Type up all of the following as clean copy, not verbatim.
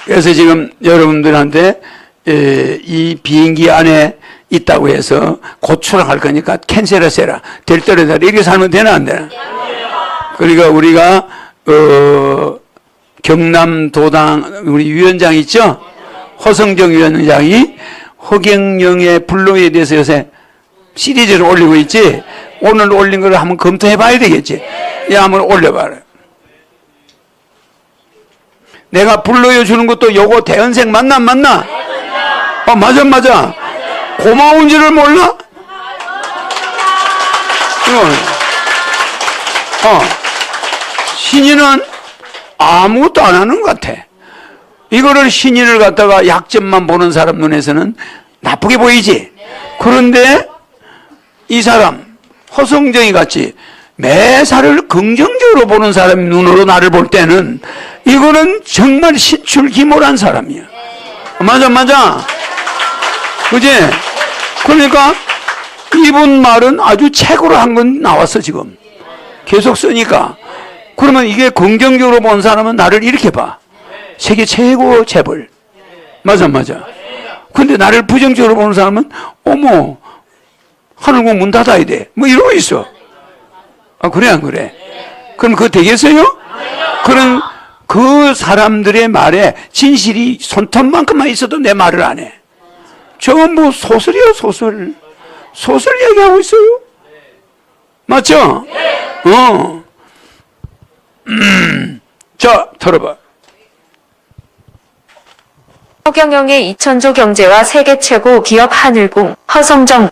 그래서 지금 여러분들한테 이 비행기 안에 있다고 해서 곧 출항할 거니까 캔슬하세라. 될 대로 해라. 이렇게 살면 되나 안 되나? 그러니까 우리가 경남도당 우리 위원장 있죠? 허성정 위원장이 허경영의 불로에 대해서 요새 시리즈를 올리고 있지. 오늘 올린 걸 한번 검토해 봐야 되겠지. 한번 올려봐라. 내가 불러여 주는 것도 요거 대연생 맞나 안 맞나? 맞아. 고마운 줄을 몰라? 신인은 아무것도 안 하는 것 같아. 이거를 신인을 갖다가 약점만 보는 사람 눈에서는 나쁘게 보이지. 그런데 이 사람 허성정이 같이 매사를 긍정적으로 보는 사람 눈으로 나를 볼 때는 이거는 정말 신출귀몰한 사람이야. 맞아. 그지? 그러니까 이분 말은 아주 책으로 한 건 나왔어 지금. 계속 쓰니까. 그러면 이게 긍정적으로 본 사람은 나를 이렇게 봐. 세계 최고 재벌. 맞아. 근데 나를 부정적으로 보는 사람은 어머 하늘공 문 닫아야 돼. 뭐 이러고 있어. 그래 안 그래? 그럼 그거 되겠어요? 그런 그 사람들의 말에 진실이 손톱만큼만 있어도 내 말을 안 해. 저건 뭐 소설이야 소설. 소설 얘기하고 있어요. 맞죠? 자, 들어봐. 허경영의 2000조 경제와 세계 최고 기업 하늘공, 허성정,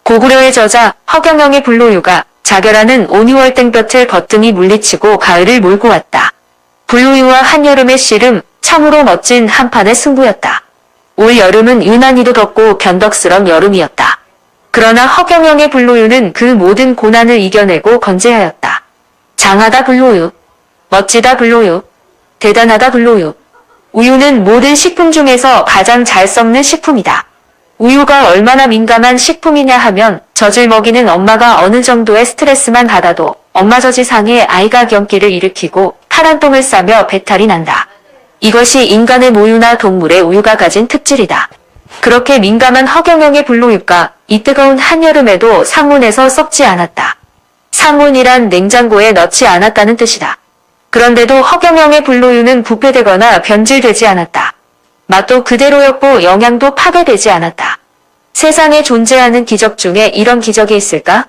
고구려의 저자, 허경영의 불로유가 자결하는 온유월 땡볕을 거뜬히 물리치고 가을을 몰고 왔다. 불로유와 한여름의 씨름, 참으로 멋진 한판의 승부였다. 올 여름은 유난히도 덥고 변덕스런 여름이었다. 그러나 허경영의 불로유는 그 모든 고난을 이겨내고 건재하였다. 장하다 불로유, 멋지다 불로유, 대단하다 불로유. 우유는 모든 식품 중에서 가장 잘 썩는 식품이다. 우유가 얼마나 민감한 식품이냐 하면 젖을 먹이는 엄마가 어느 정도의 스트레스만 받아도 엄마 젖이상에 아이가 경기를 일으키고 파란 똥을 싸며 배탈이 난다. 이것이 인간의 모유나 동물의 우유가 가진 특질이다. 그렇게 민감한 허경영의 불로유가 이 뜨거운 한여름에도 상온에서 썩지 않았다. 상온이란 냉장고에 넣지 않았다는 뜻이다. 그런데도 허경영의 불로유는 부패되거나 변질되지 않았다. 맛도 그대로였고 영양도 파괴되지 않았다. 세상에 존재하는 기적 중에 이런 기적이 있을까?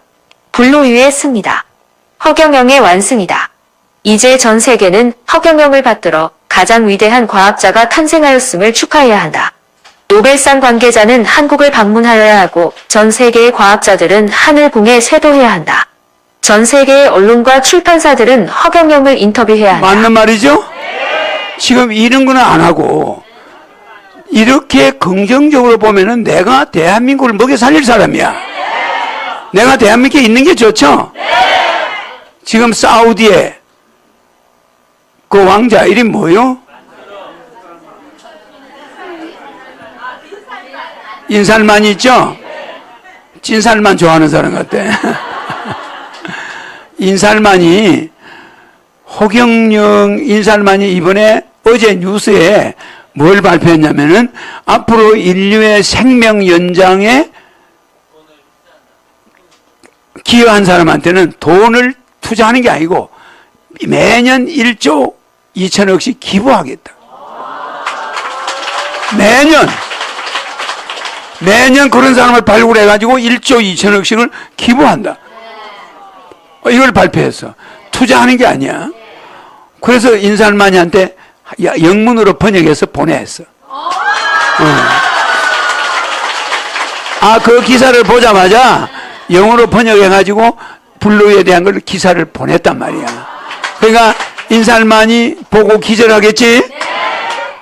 불로유의 승리다. 허경영의 완승이다. 이제 전 세계는 허경영을 받들어 가장 위대한 과학자가 탄생하였음을 축하해야 한다. 노벨상 관계자는 한국을 방문하여야 하고 전 세계의 과학자들은 하늘궁에 쇄도해야 한다. 전 세계의 언론과 출판사들은 허경영을 인터뷰해야 한다. 맞는 말이죠? 지금 이런 거는 안 하고 이렇게 긍정적으로 보면은 내가 대한민국을 먹여 살릴 사람이야. 내가 대한민국에 있는 게 좋죠? 지금 사우디에 그 왕자 이름 뭐요? 인살만 있죠? 찐살만 좋아하는 사람 같아. 인살만이 허경영 인살만이 이번에 어제 뉴스에 뭘 발표했냐면은 앞으로 인류의 생명 연장에 기여한 사람한테는 돈을 투자하는 게 아니고 매년 1조 2천억씩 기부하겠다. 매년 그런 사람을 발굴해가지고 1조 2천억씩을 기부한다. 이걸 발표했어. 투자하는 게 아니야. 그래서 인살만이한테 영문으로 번역해서 보냈어. 그 기사를 보자마자 영어로 번역해가지고 불로유에 대한 걸 기사를 보냈단 말이야. 그러니까 인살만이 보고 기절하겠지?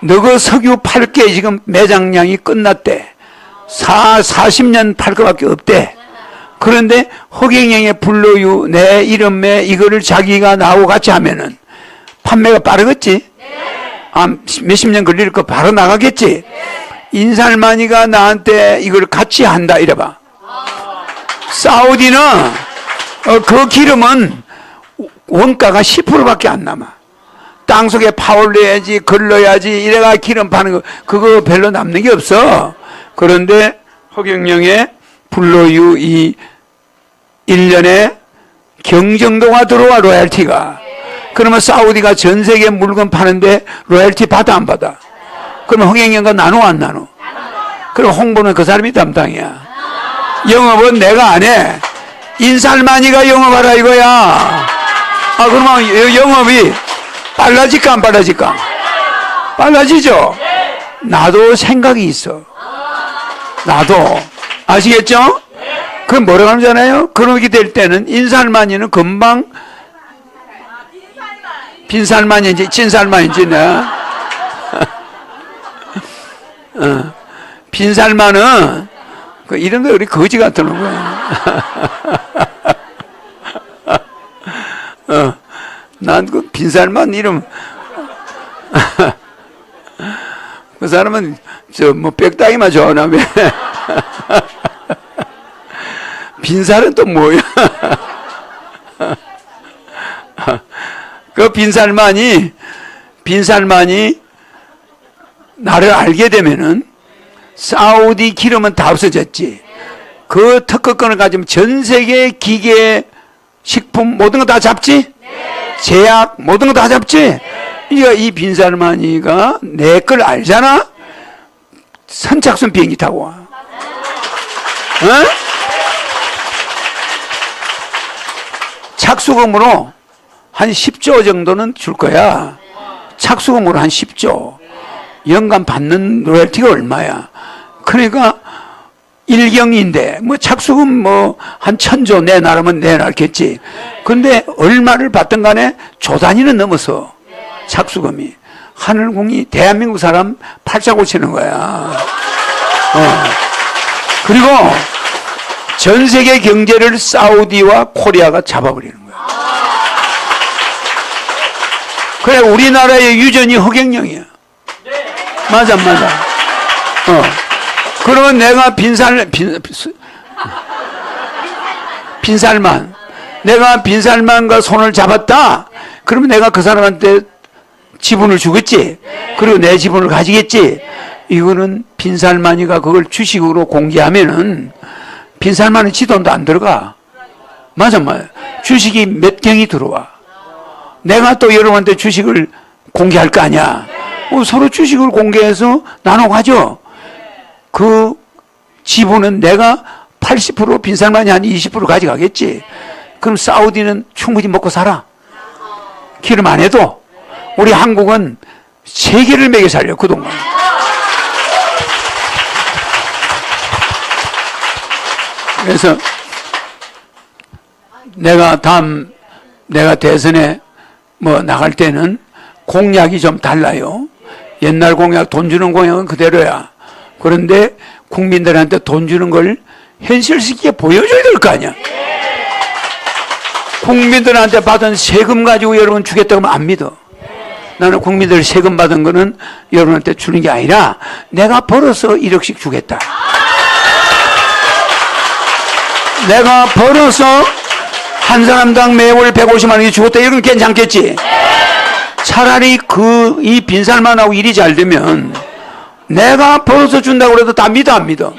너 그 석유 팔 게 지금 매장량이 끝났대. 40년 팔 거밖에 없대. 그런데 허경영의 불로유 내 이름에 이거를 자기가 나하고 같이 하면은 판매가 빠르겠지? 몇십 년 걸릴 거 바로 나가겠지? 인살만이가 나한테 이걸 같이 한다 이래봐. 사우디는 그 기름은 원가가 10%밖에 안 남아. 땅속에 파올 내야지, 걸러야지, 이래가 기름 파는 거, 그거 별로 남는 게 없어. 그런데 허경영의 불로유 이 1년에 경정도가 들어와, 로얄티가. 그러면 사우디가 전 세계 물건 파는데 로얄티 받아 안 받아? 그러면 허경영과 나눠 안 나눠? 그럼 홍보는 그 사람이 담당이야. 영업은 내가 안 해. 인살만이가 영업하라 이거야. 그러면 영업이 빨라질까 안 빨라질까? 빨라지죠? 나도 생각이 있어. 나도. 아시겠죠? 그럼 뭐라고 하잖아요? 그렇게 될 때는 인살만이는 금방 빈살만인지 찐살만인지 내가 빈살만은 그 이런 거 우리 거지 같은 거야. 난 그 빈살만 이름 그 사람은 저 뭐 빽다기만 좋아하나 왜? 빈살은 또 뭐야? 그 빈살만이 나를 알게 되면은 사우디 기름은 다 없어졌지. 그 특허권을 가지면 전 세계 기계, 식품 모든 거 다 잡지? 제약 모든 거 다 잡지? 그러니까 이 빈살만이가 내 걸 알잖아? 선착순 비행기 타고 와. 착수금으로 한 10조 정도는 줄 거야. 착수금으로 한 10조. 연간 받는 로열티가 얼마야? 그러니까 일경인데 뭐 착수금 뭐 한 1000조 내놔라면 내놔겠지. 근데 얼마를 받든 간에 조 단위는 넘어서 착수금이. 하늘궁이 대한민국 사람 팔자 고치는 거야. 그리고 전 세계 경제를 사우디와 코리아가 잡아버리는 거야. 그래, 우리나라의 유전이 허경영이야. 맞아. 그러면 내가 빈살만. 내가 빈살만과 손을 잡았다? 그러면 내가 그 사람한테 지분을 주겠지? 그리고 내 지분을 가지겠지? 이거는 빈살만이가 그걸 주식으로 공개하면은 빈살만은 지 돈도 안 들어가. 맞아. 주식이 몇 경이 들어와. 내가 또 여러분한테 주식을 공개할 거 아니야. 서로 주식을 공개해서 나눠 가져. 그 지분은 내가 80% 빈살만이 한 20% 가져가겠지. 그럼 사우디는 충분히 먹고 살아. 기름 안 해도. 우리 한국은 세계를 먹여 살려, 그동안. 그래서 내가 대선에 뭐 나갈 때는 공약이 좀 달라요. 옛날 공약, 돈 주는 공약은 그대로야. 그런데 국민들한테 돈 주는 걸 현실시키게 보여줘야 될 거 아니야. 국민들한테 받은 세금 가지고 여러분 주겠다고 하면 안 믿어. 나는 국민들 세금 받은 거는 여러분한테 주는 게 아니라 내가 벌어서 1억씩 주겠다. 내가 벌어서 한 사람당 매월 150만 원이 주겠다. 이러면 괜찮겠지? 차라리 이 빈살만하고 일이 잘 되면 내가 벌어서 준다고 해도 다 믿어, 안 믿어?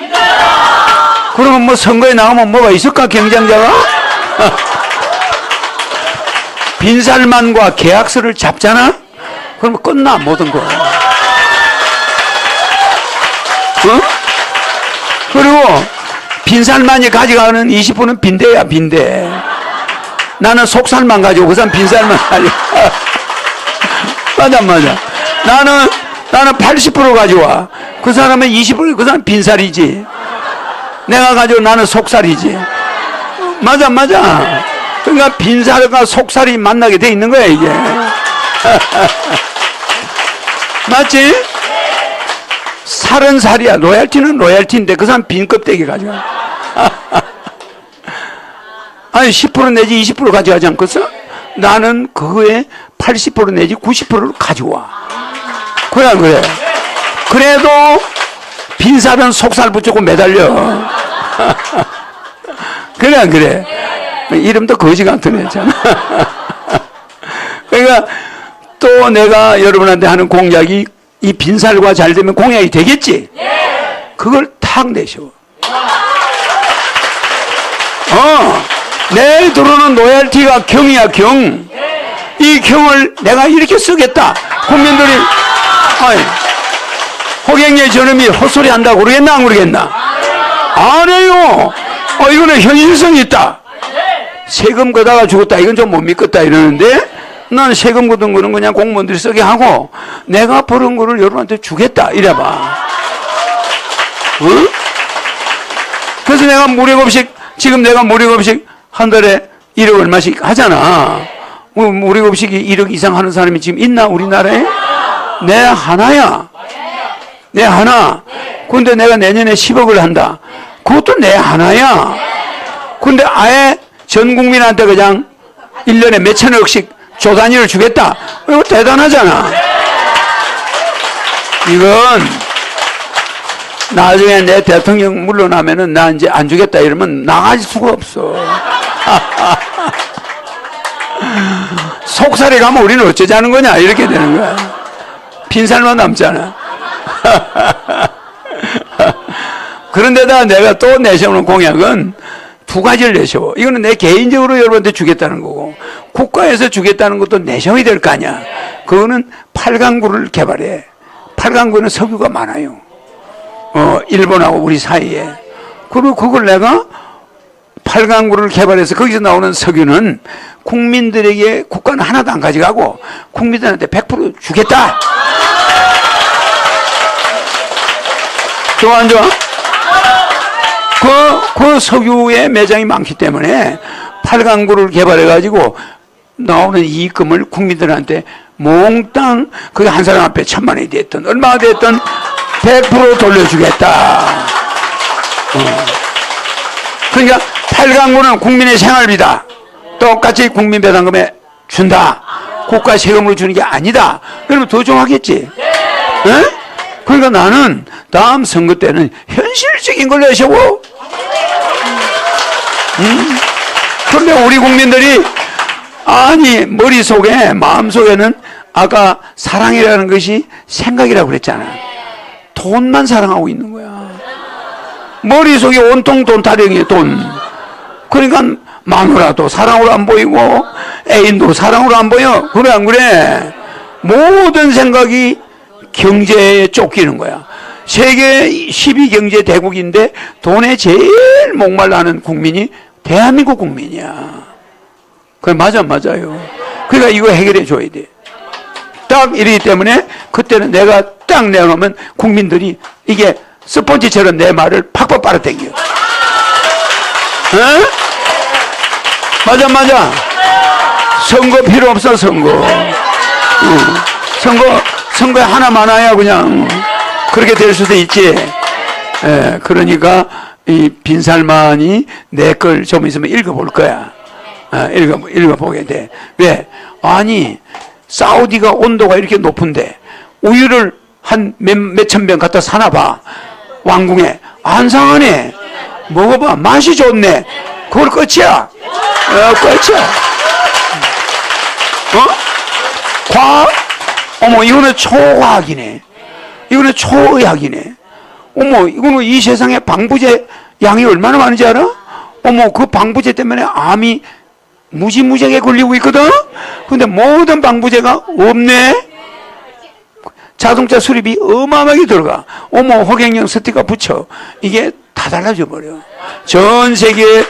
그러면 뭐 선거에 나가면 뭐가 있을까, 경쟁자가? 빈살만과 계약서를 잡잖아? 그러면 끝나, 모든 거. 그리고 빈살만이 가져가는 20%는 빈대야, 빈대. 나는 속살만 가지고 그 사람 빈살만 가지고. 맞아. 나는 80% 가져와. 그 사람은 20%, 그 사람 빈살이지. 내가 가지고 나는 속살이지. 맞아. 그러니까 빈살과 속살이 만나게 돼 있는 거야, 이게. 맞지? 살은 살이야. 로얄티는 로얄티인데 그 사람 빈 껍데기 가져가. 아니 10% 내지 20% 가져가지 않겠어? 나는 그거에 80% 내지 90%를 가져와. 그래 안 그래? 그래도 빈살은 속살 붙이고 매달려. 그래 안 그래? 이름도 거지 같은 애잖아. 그러니까 또 내가 여러분한테 하는 공약이 이 빈살과 잘 되면 공약이 되겠지? 그걸 탁 내셔. 내일 들어오는 로얄티가 경이야, 경. 이 경을 내가 이렇게 쓰겠다. 국민들이, 호갱의 저놈이 헛소리 한다고 그러겠나, 안 그러겠나? 안 해요. 이거는 현실성이 있다. 세금 걷다가 죽었다. 이건 좀 못 믿겠다. 이러는데, 난 세금 걷은 거는 그냥 공무원들이 쓰게 하고, 내가 벌은 거를 여러분한테 주겠다. 이래봐. 그래서 내가 무료급식, 지금 내가 무료급식 한 달에 1억 얼마씩 하잖아. 무료급식이 1억 이상 하는 사람이 지금 있나, 우리나라에? 내 하나야. 내 하나. 근데 내가 내년에 10억을 한다. 그것도 내 하나야. 근데 아예 전 국민한테 그냥 1년에 몇천억씩 조 단위를 주겠다. 이거 대단하잖아. 이건 나중에 내 대통령 물러나면은 나 이제 안 주겠다 이러면 나갈 수가 없어. 속살이 가면 우리는 어쩌자는 거냐 이렇게 되는 거야. 빈살만 남잖아. 그런데다 내가 또 내세우는 공약은 두 가지를 내세워. 이거는 내 개인적으로 여러분한테 주겠다는 거고, 국가에서 주겠다는 것도 내세워야 될 거 아니야. 그거는 팔강구를 개발해. 팔강구는 석유가 많아요. 일본하고 우리 사이에. 그리고 그걸 내가 팔강구를 개발해서 거기서 나오는 석유는 국민들에게 국가는 하나도 안 가져가고 국민들한테 100% 주겠다. 좋아, 안 좋아? 그 석유의 매장이 많기 때문에 팔강구를 개발해가지고 나오는 이익금을 국민들한테 몽땅 그게 한 사람 앞에 1,000만 원이 됐든 얼마가 됐든 100% 돌려주겠다. 그러니까 팔강구는 국민의 생활비다. 똑같이 국민배당금에 준다. 국가 세금으로 주는 게 아니다. 그러면 더 좋아하겠지. 네? 그러니까 나는 다음 선거 때는 현실적인 걸 내세워. 그런데 우리 국민들이 아니 머릿속에 마음속에는 아까 사랑이라는 것이 생각이라고 그랬잖아. 돈만 사랑하고 있는 거야. 머릿속에 온통 돈 타령이에요. 돈. 그러니까 마누라도 사랑으로 안 보이고 애인도 사랑으로 안 보여. 그래 안 그래? 모든 생각이 경제에 쫓기는 거야. 세계 12경제 대국인데 돈에 제일 목말라하는 국민이 대한민국 국민이야. 그래 맞아요. 그러니까 이거 해결해 줘야 돼. 딱 이러기 때문에 그때는 내가 딱 내놓으면 국민들이 이게 스펀지처럼 내 말을 팍팍 빨아당겨. 맞아. 선거 필요 없어, 선거. 선거에 하나 많아야 그냥 그렇게 될 수도 있지. 그러니까 이 빈살만이 내 걸 좀 있으면 읽어볼 거야. 읽어보게 돼. 왜? 아니, 사우디가 온도가 이렇게 높은데 우유를 한 몇천 병 갖다 사나 봐. 왕궁에. 안 상하네. 먹어봐. 맛이 좋네. 그걸 끝이야. 끝이야. 과학? 어머, 이거는 초과학이네. 이거는 초의학이네. 어머, 이거는 이 세상에 방부제 양이 얼마나 많은지 알아? 어머, 그 방부제 때문에 암이 무지무지하게 걸리고 있거든? 근데 모든 방부제가 없네? 자동차 수리비 어마어마하게 들어가. 어머, 호갱령 스티커 붙여. 이게 다 달라져 버려. 전 세계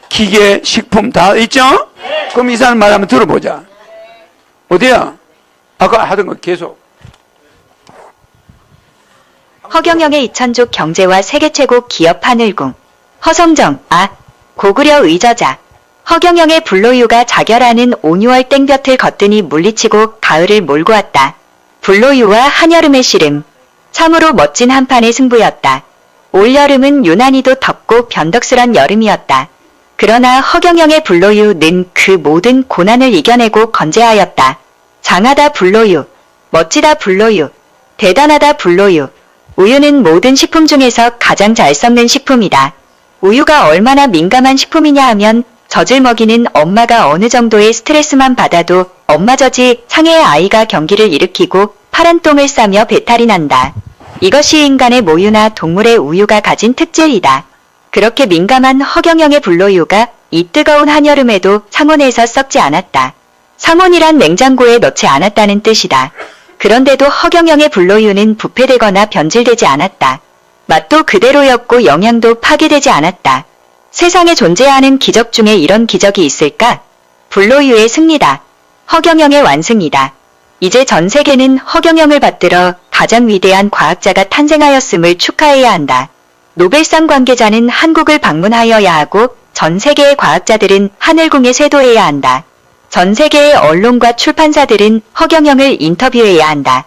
기계, 식품 다 있죠? 그럼 이 사람 말 한번 들어보자. 어디야? 아까 하던 거 계속. 허경영의 이천족 경제와 세계 최고 기업 하늘궁. 허성정, 고구려 의저자. 허경영의 불로유가 자결하는 온 6월 땡볕을 거뜬히 물리치고 가을을 몰고 왔다. 불로유와 한여름의 씨름. 참으로 멋진 한판의 승부였다. 올여름은 유난히도 덥고 변덕스런 여름이었다. 그러나 허경영의 불로유는 그 모든 고난을 이겨내고 건재하였다. 장하다 불로유, 멋지다 불로유, 대단하다 불로유. 우유는 모든 식품 중에서 가장 잘 썩는 식품이다. 우유가 얼마나 민감한 식품이냐 하면 젖을 먹이는 엄마가 어느 정도의 스트레스만 받아도 엄마 젖이 상해 아이가 경기를 일으키고 파란 똥을 싸며 배탈이 난다. 이것이 인간의 모유나 동물의 우유가 가진 특질이다. 그렇게 민감한 허경영의 불로유가 이 뜨거운 한여름에도 상온에서 썩지 않았다. 상온이란 냉장고에 넣지 않았다는 뜻이다. 그런데도 허경영의 불로유는 부패되거나 변질되지 않았다. 맛도 그대로였고 영양도 파괴되지 않았다. 세상에 존재하는 기적 중에 이런 기적이 있을까? 불로유의 승리다. 허경영의 완승이다. 이제 전 세계는 허경영을 받들어 가장 위대한 과학자가 탄생하였음을 축하해야 한다. 노벨상 관계자는 한국을 방문하여야 하고 전 세계의 과학자들은 하늘궁에 쇄도해야 한다. 전 세계의 언론과 출판사들은 허경영을 인터뷰해야 한다.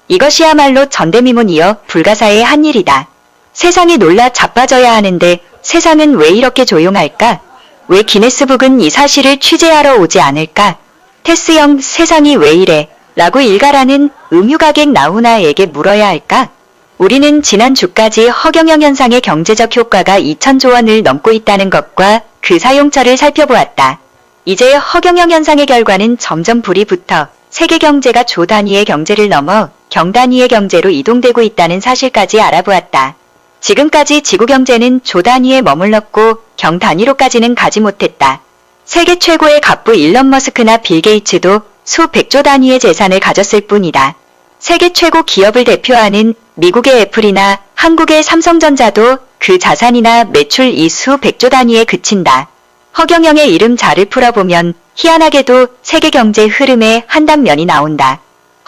이것이야말로 전대미문이여 불가사의 한 일이다. 세상이 놀라 자빠져야 하는데 세상은 왜 이렇게 조용할까? 왜 기네스북은 이 사실을 취재하러 오지 않을까? 테스형 세상이 왜 이래? 라고 일가라는 음유가객 나훈아에게 물어야 할까? 우리는 지난주까지 허경영 현상의 경제적 효과가 2,000조 원을 넘고 있다는 것과 그 사용처를 살펴보았다. 이제 허경영 현상의 결과는 점점 불이 붙어 세계 경제가 조 단위의 경제를 넘어 경 단위의 경제로 이동되고 있다는 사실까지 알아보았다. 지금까지 지구 경제는 조 단위에 머물렀고 경 단위로까지는 가지 못했다. 세계 최고의 갑부 일론 머스크나 빌 게이츠도 수백조 단위의 재산을 가졌을 뿐이다. 세계 최고 기업을 대표하는 미국의 애플이나 한국의 삼성전자도 그 자산이나 매출 수백조 단위에 그친다. 허경영의 이름 자를 풀어보면 희한하게도 세계 경제 흐름의 한 단면이 나온다.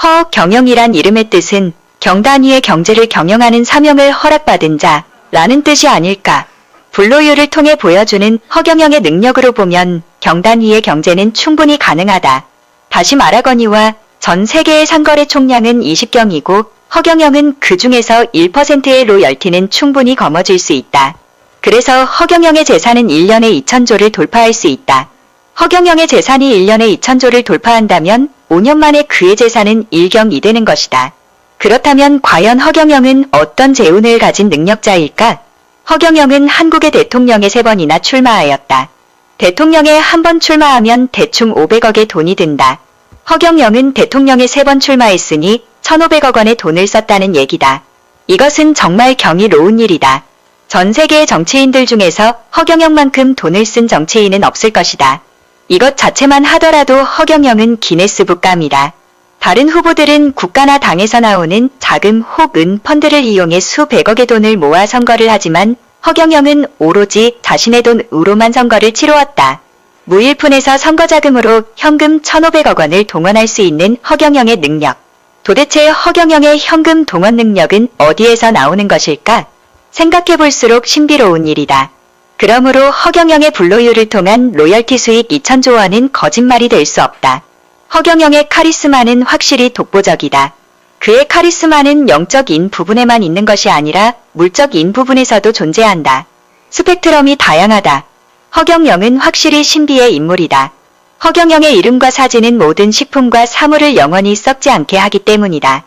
허경영이란 이름의 뜻은 경 단위의 경제를 경영하는 사명을 허락받은 자라는 뜻이 아닐까. 불로유를 통해 보여주는 허경영의 능력으로 보면 경 단위의 경제는 충분히 가능하다. 다시 말하거니와 전 세계의 상거래 총량은 20경이고 허경영은 그 중에서 1%의 로열티는 충분히 거머쥘 수 있다. 그래서 허경영의 재산은 1년에 2,000조를 돌파할 수 있다. 허경영의 재산이 1년에 2,000조를 돌파한다면 5년 만에 그의 재산은 1경이 되는 것이다. 그렇다면 과연 허경영은 어떤 재운을 가진 능력자일까? 허경영은 한국의 대통령에 3번이나 출마하였다. 대통령에 한 번 출마하면 대충 500억의 돈이 든다. 허경영은 대통령에 3번 출마했으니 1,500억 원의 돈을 썼다는 얘기다. 이것은 정말 경이로운 일이다. 전 세계의 정치인들 중에서 허경영만큼 돈을 쓴 정치인은 없을 것이다. 이것 자체만 하더라도 허경영은 기네스북감이다. 다른 후보들은 국가나 당에서 나오는 자금 혹은 펀드를 이용해 수백억의 돈을 모아 선거를 하지만 허경영은 오로지 자신의 돈으로만 선거를 치루었다. 무일푼에서 선거자금으로 현금 1,500억 원을 동원할 수 있는 허경영의 능력. 도대체 허경영의 현금 동원 능력은 어디에서 나오는 것일까? 생각해볼수록 신비로운 일이다. 그러므로 허경영의 불로유를 통한 로열티 수익 2,000조 원은 거짓말이 될 수 없다. 허경영의 카리스마는 확실히 독보적이다. 그의 카리스마는 영적인 부분에만 있는 것이 아니라 물적인 부분에서도 존재한다. 스펙트럼이 다양하다. 허경영은 확실히 신비의 인물이다. 허경영의 이름과 사진은 모든 식품과 사물을 영원히 썩지 않게 하기 때문이다.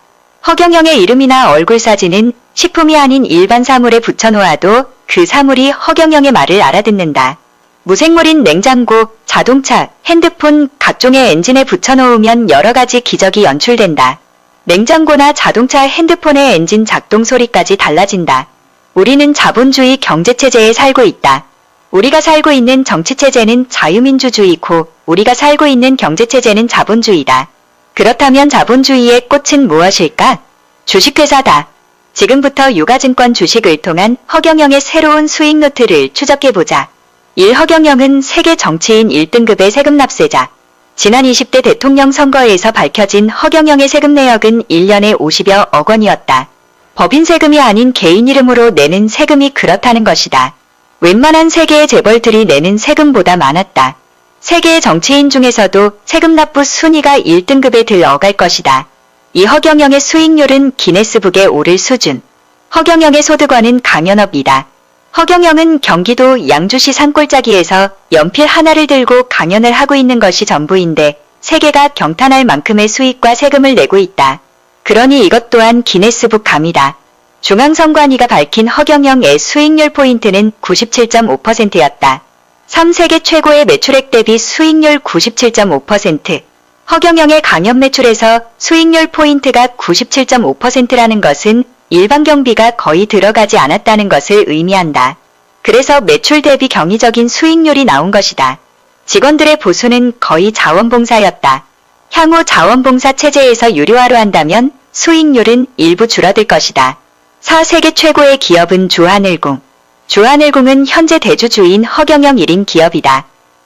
허경영의 이름이나 얼굴 사진은 식품이 아닌 일반 사물에 붙여놓아도 그 사물이 허경영의 말을 알아듣는다. 무생물인 냉장고, 자동차, 핸드폰, 각종의 엔진에 붙여놓으면 여러가지 기적이 연출된다. 냉장고나 자동차, 핸드폰의 엔진 작동 소리까지 달라진다. 우리는 자본주의 경제체제에 살고 있다. 우리가 살고 있는 정치체제는 자유민주주의고 우리가 살고 있는 경제체제는 자본주의다. 그렇다면 자본주의의 꽃은 무엇일까? 주식회사다. 지금부터 유가증권 주식을 통한 허경영의 새로운 수익 노트를 추적해보자. 1. 허경영은 세계 정치인 1등급의 세금 납세자. 지난 20대 대통령 선거에서 밝혀진 허경영의 세금 내역은 1년에 50여억 원이었다. 법인 세금이 아닌 개인 이름으로 내는 세금이 그렇다는 것이다. 웬만한 세계의 재벌들이 내는 세금보다 많았다. 세계의 정치인 중에서도 세금 납부 순위가 1등급에 들어갈 것이다. 이 허경영의 수익률은 기네스북에 오를 수준. 허경영의 소득원은 강연업이다. 허경영은 경기도 양주시 산골짜기에서 연필 하나를 들고 강연을 하고 있는 것이 전부인데 세계가 경탄할 만큼의 수익과 세금을 내고 있다. 그러니 이것 또한 기네스북 감이다. 중앙선관위가 밝힌 허경영의 수익률 포인트는 97.5%였다. 3. 세계 최고의 매출액 대비 수익률 97.5%. 허경영의 강연 매출에서 수익률 포인트가 97.5%라는 것은 일반 경비가 거의 들어가지 않았다는 것을 의미한다. 그래서 매출 대비 경이적인 수익률이 나온 것이다. 직원들의 보수는 거의 자원봉사였다. 향후 자원봉사 체제에서 유료화로 한다면 수익률은 일부 줄어들 것이다. 4. 세계 최고의 기업은 주하늘궁. 주하늘궁은 현재 대주주인 허경영 1인 기업이다.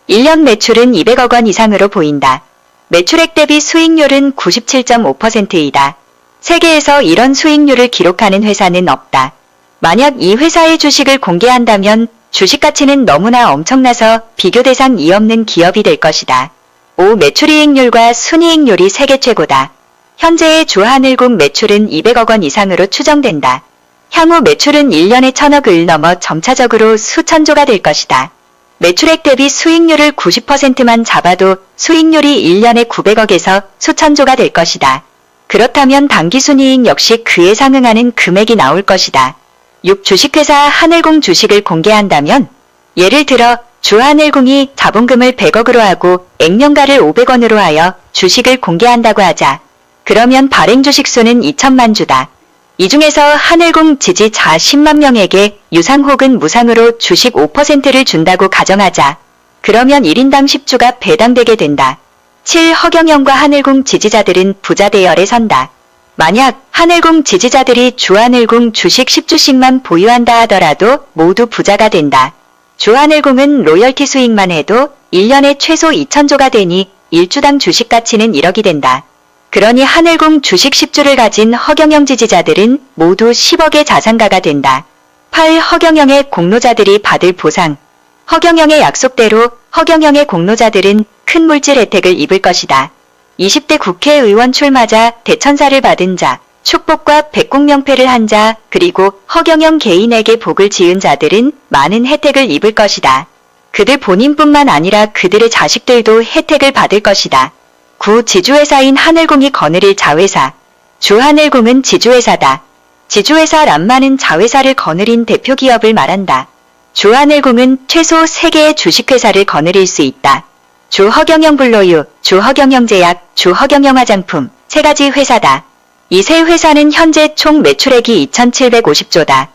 1년 매출은 200억 원 이상으로 보인다. 매출액 대비 수익률은 97.5%이다. 세계에서 이런 수익률을 기록하는 회사는 없다. 만약 이 회사의 주식을 공개한다면 주식 가치는 너무나 엄청나서 비교 대상이 없는 기업이 될 것이다. 5. 매출이익률과 순이익률이 세계 최고다. 현재의 주하늘궁 매출은 200억 원 이상으로 추정된다. 향후 매출은 1년에 1000억을 넘어 점차적으로 수천조가 될 것이다. 매출액 대비 수익률을 90%만 잡아도 수익률이 1년에 900억에서 수천조가 될 것이다. 그렇다면 당기순이익 역시 그에 상응하는 금액이 나올 것이다. 6. 주식회사 하늘궁 주식을 공개한다면 예를 들어 주하늘궁이 자본금을 100억으로 하고 액면가를 500원으로 하여 주식을 공개한다고 하자. 그러면 발행 주식 수는 2천만 주다. 이 중에서 하늘궁 지지자 10만 명에게 유상 혹은 무상으로 주식 5%를 준다고 가정하자. 그러면 1인당 10주가 배당되게 된다. 7. 허경영과 하늘궁 지지자들은 부자 대열에 선다. 만약 하늘궁 지지자들이 주하늘궁 주식 10주씩만 보유한다 하더라도 모두 부자가 된다. 주하늘궁은 로열티 수익만 해도 1년에 최소 2천조가 되니 1주당 주식 가치는 1억이 된다. 그러니 하늘궁 주식 10주를 가진 허경영 지지자들은 모두 10억의 자산가가 된다. 8. 허경영의 공로자들이 받을 보상. 허경영의 약속대로 허경영의 공로자들은 큰 물질 혜택을 입을 것이다. 20대 국회의원 출마자, 대천사를 받은 자, 축복과 백국명패를 한 자, 그리고 허경영 개인에게 복을 지은 자들은 많은 혜택을 입을 것이다. 그들 본인뿐만 아니라 그들의 자식들도 혜택을 받을 것이다. 9. 지주회사인 하늘궁이 거느릴 자회사. 주하늘궁은 지주회사다. 지주회사 란마는 자회사를 거느린 대표기업을 말한다. 주하늘궁은 최소 3개의 주식회사를 거느릴 수 있다. 주허경영 블로유, 주허경영 제약, 주허경영 화장품, 3가지 회사다. 이 세 회사는 현재 총 매출액이 2,750조다.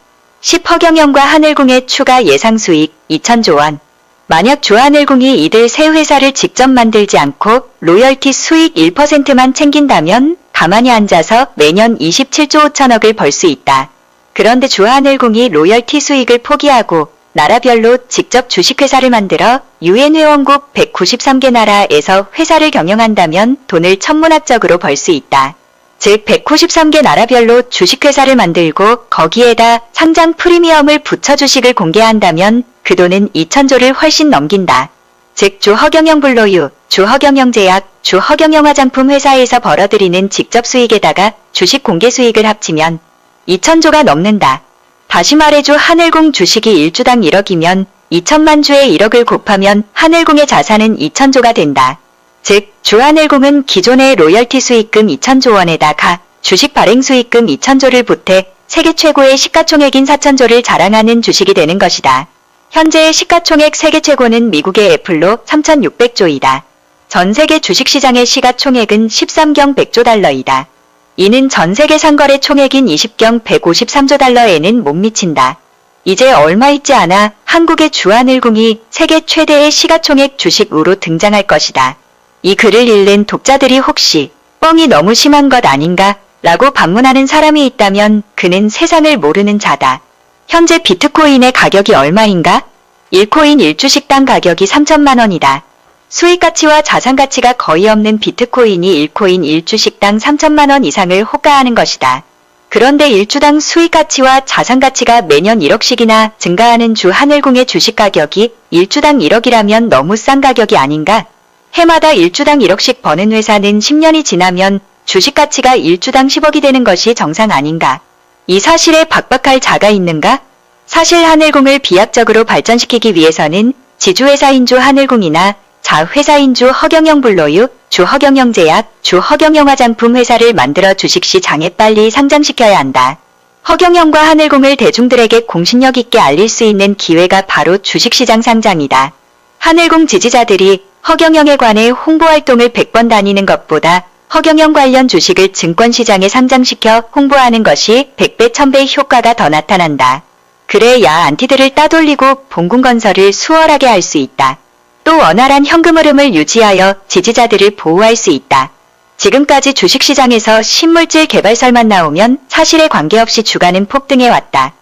10. 허경영과 하늘궁의 추가 예상 수익 2천조 원. 만약 주하늘궁이 이들 세 회사를 직접 만들지 않고 로열티 수익 1%만 챙긴다면 가만히 앉아서 매년 27조 5천억을 벌 수 있다. 그런데 주하늘궁이 로열티 수익을 포기하고 나라별로 직접 주식회사를 만들어 UN 회원국 193개 나라에서 회사를 경영한다면 돈을 천문학적으로 벌 수 있다. 즉 193개 나라별로 주식회사를 만들고 거기에다 상장 프리미엄을 붙여 주식을 공개한다면 그 돈은 2천조를 훨씬 넘긴다. 즉 주허경영 블로유, 주허경영 제약, 주허경영 화장품 회사에서 벌어들이는 직접 수익에다가 주식 공개 수익을 합치면 2천조가 넘는다. 다시 말해 주하늘궁 주식이 1주당 1억이면 2천만 주에 1억을 곱하면 하늘궁의 자산은 2천조가 된다. 즉 주하늘궁은 기존의 로열티 수익금 2천조 원에다가 주식 발행 수익금 2천조를 보태 세계 최고의 시가총액인 4천조를 자랑하는 주식이 되는 것이다. 현재의 시가총액 세계 최고는 미국의 애플로 3,600조이다. 전 세계 주식시장의 시가총액은 13경 100조 달러이다. 이는 전 세계 상거래 총액인 20경 153조 달러에는 못 미친다. 이제 얼마 있지 않아 한국의 주하늘궁이 세계 최대의 시가총액 주식으로 등장할 것이다. 이 글을 읽는 독자들이 혹시 뻥이 너무 심한 것 아닌가? 라고 반문하는 사람이 있다면 그는 세상을 모르는 자다. 현재 비트코인의 가격이 얼마인가? 1코인 1주식당 가격이 3천만 원이다. 수익가치와 자산가치가 거의 없는 비트코인이 1코인 1주식당 3천만 원 이상을 호가하는 것이다. 그런데 1주당 수익가치와 자산가치가 매년 1억씩이나 증가하는 주하늘궁의 주식가격이 1주당 1억이라면 너무 싼 가격이 아닌가? 해마다 1주당 1억씩 버는 회사는 10년이 지나면 주식가치가 1주당 10억이 되는 것이 정상 아닌가? 이 사실에 박박할 자가 있는가? 사실 하늘궁을 비약적으로 발전시키기 위해서는 지주회사인 주하늘궁이나 자회사인 주허경영 블로유, 주허경영 제약, 주허경영 화장품 회사를 만들어 주식시장에 빨리 상장시켜야 한다. 허경영과 하늘궁을 대중들에게 공신력 있게 알릴 수 있는 기회가 바로 주식시장 상장이다. 하늘궁 지지자들이 허경영에 관해 홍보활동을 100번 다니는 것보다 허경영 관련 주식을 증권시장에 상장시켜 홍보하는 것이 100배 1000배의 효과가 더 나타난다. 그래야 안티들을 따돌리고 봉군건설을 수월하게 할 수 있다. 또 원활한 현금 흐름을 유지하여 지지자들을 보호할 수 있다. 지금까지 주식시장에서 신물질 개발설만 나오면 사실에 관계없이 주가는 폭등해왔다.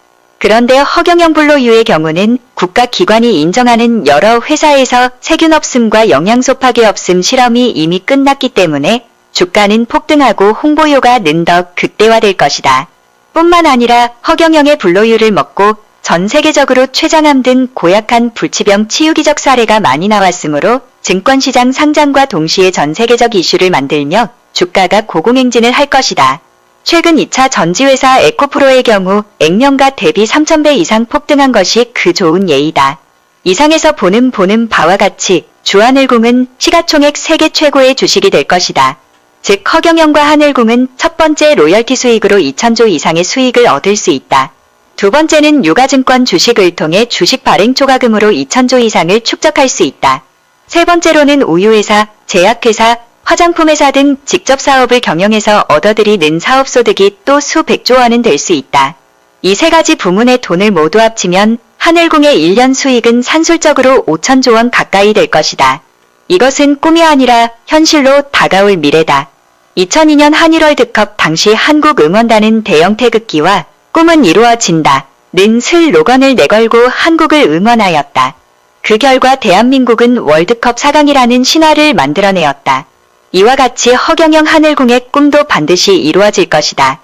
그런데 허경영 불로유의 경우는 국가기관이 인정하는 여러 회사에서 세균 없음과 영양소 파괴 없음 실험이 이미 끝났기 때문에 주가는 폭등하고 홍보효가 는 더 극대화될 것이다. 뿐만 아니라 허경영의 불로유를 먹고 전 세계적으로 췌장암 등 고약한 불치병 치유기적 사례가 많이 나왔으므로 증권시장 상장과 동시에 전 세계적 이슈를 만들며 주가가 고공행진을 할 것이다. 최근 2차 전지회사 에코프로의 경우 액면가 대비 3000배 이상 폭등한 것이 그 좋은 예이다. 이상에서 보는 바와 같이 주하늘궁은 시가총액 세계 최고의 주식이 될 것이다. 즉 허경영과 하늘궁은 첫 번째 로열티 수익으로 2000조 이상의 수익을 얻을 수 있다. 두 번째는 유가증권 주식을 통해 주식 발행 초과금으로 2000조 이상을 축적할 수 있다. 세 번째로는 우유회사, 제약회사, 화장품회사 등 직접 사업을 경영해서 얻어들이는 사업소득이 또 수백조 원은 될 수 있다. 이 세 가지 부문의 돈을 모두 합치면 하늘궁의 1년 수익은 산술적으로 5000조 원 가까이 될 것이다. 이것은 꿈이 아니라 현실로 다가올 미래다. 2002년 한일월드컵 당시 한국 응원단은 대형 태극기와 꿈은 이루어진다 는 슬로건을 내걸고 한국을 응원하였다. 그 결과 대한민국은 월드컵 4강이라는 신화를 만들어내었다. 이와 같이 허경영 하늘궁의 꿈도 반드시 이루어질 것이다.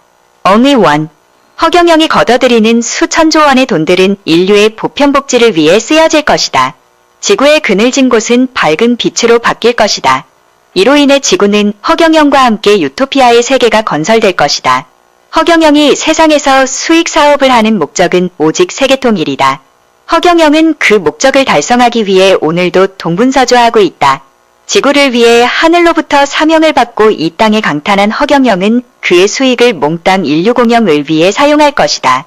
Only one. 허경영이 걷어들이는 수천조 원의 돈들은 인류의 보편복지를 위해 쓰여질 것이다. 지구의 그늘진 곳은 밝은 빛으로 바뀔 것이다. 이로 인해 지구는 허경영과 함께 유토피아의 세계가 건설될 것이다. 허경영이 세상에서 수익 사업을 하는 목적은 오직 세계통일이다. 허경영은 그 목적을 달성하기 위해 오늘도 동분서주하고 있다. 지구를 위해 하늘로부터 사명을 받고 이 땅에 강탄한 허경영은 그의 수익을 몽땅 인류 공영을 위해 사용할 것이다.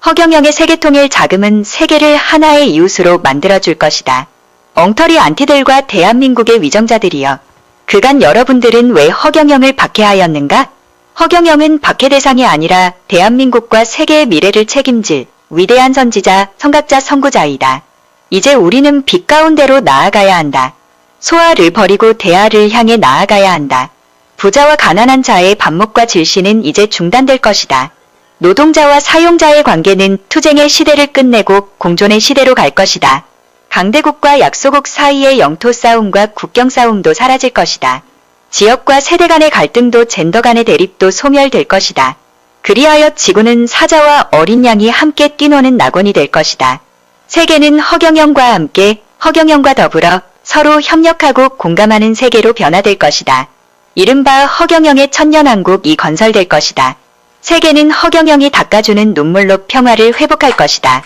허경영의 세계통일 자금은 세계를 하나의 이웃으로 만들어줄 것이다. 엉터리 안티들과 대한민국의 위정자들이여. 그간 여러분들은 왜 허경영을 박해하였는가? 허경영은 박해 대상이 아니라 대한민국과 세계의 미래를 책임질 위대한 선지자, 선각자, 선구자이다. 이제 우리는 빛 가운데로 나아가야 한다. 소아를 버리고 대아를 향해 나아가야 한다. 부자와 가난한 자의 반목과 질시는 이제 중단될 것이다. 노동자와 사용자의 관계는 투쟁의 시대를 끝내고 공존의 시대로 갈 것이다. 강대국과 약소국 사이의 영토 싸움과 국경 싸움도 사라질 것이다. 지역과 세대 간의 갈등도 젠더 간의 대립도 소멸될 것이다. 그리하여 지구는 사자와 어린 양이 함께 뛰노는 낙원이 될 것이다. 세계는 허경영과 함께 허경영과 더불어 서로 협력하고 공감하는 세계로 변화될 것이다. 이른바 허경영의 천년왕국이 건설될 것이다. 세계는 허경영이 닦아주는 눈물로 평화를 회복할 것이다.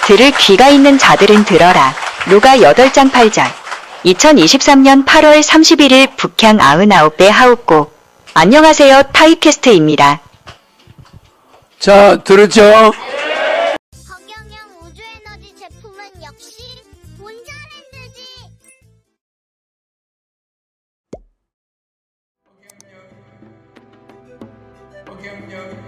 들을 귀가 있는 자들은 들어라. 루가 8장 8절. 2023년 8월 31일 북향 99배 하우고. 안녕하세요, 타이캐스트입니다. 자, 들었죠? 허경영 우주에너지 제품은 역시 본자랜드지. 허경영